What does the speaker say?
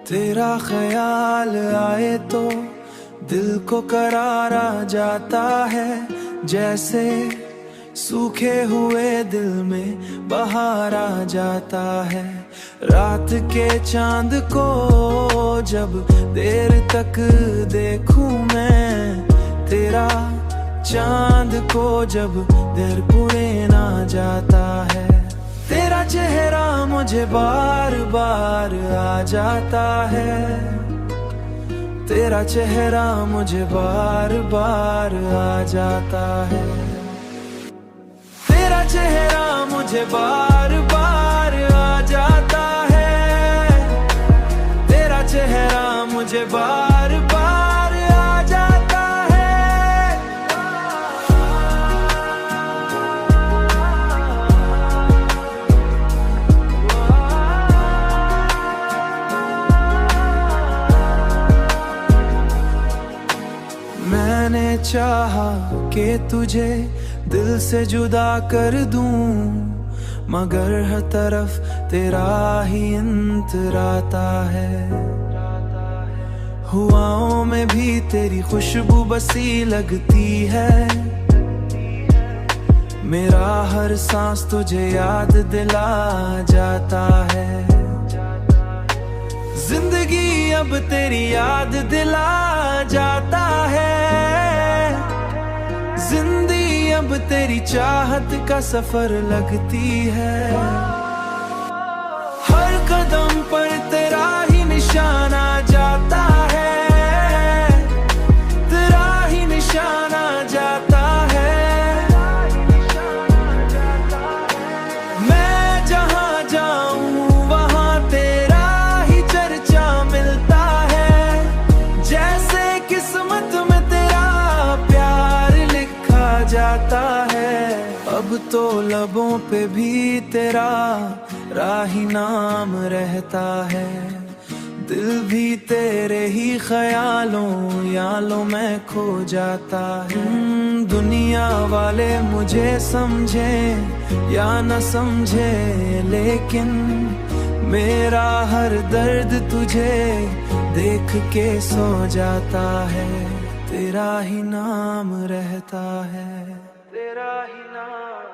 तेरा ख्याल आए तो दिल को करार आ जाता है, जैसे सूखे हुए दिल में बहार आ जाता है। रात के चांद को जब देर तक देखूं मैं, तेरा चांद को जब देर पुणे ना जाता है। तेरा चेहरा मुझे बार बार आ जाता है, तेरा चेहरा मुझे बार बार आ जाता है। तेरा चेहरा मुझे बार बार आ जाता है, तेरा चेहरा मुझे बार बार आ जाता है। मैंने चाहा कि तुझे दिल से जुदा कर दूं, मगर हर तरफ तेरा ही इंतराता है। हुआओं में भी तेरी खुशबू बसी लगती है, मेरा हर सांस तुझे याद दिला जाता है। जिंदगी अब तेरी याद दिला जाता है, जिंदगी अब तेरी चाहत का सफर लगती है। हर कदम पर तेरा ही निशान आ जाता है, तेरा ही निशान आ जाता है। मैं जहां जाऊं वहां तेरा ही चर्चा मिलता है, जैसे किस्मत में तेरा प्यार लिखा जाता है। अब तो लबों पे भी तेरा राही नाम रहता है, दिल भी तेरे ही ख्यालों यालों में खो जाता है। दुनिया वाले मुझे समझे या न समझे, लेकिन मेरा हर दर्द तुझे देख के सो जाता है। तेरा ही नाम रहता है, तेरा ही नाम।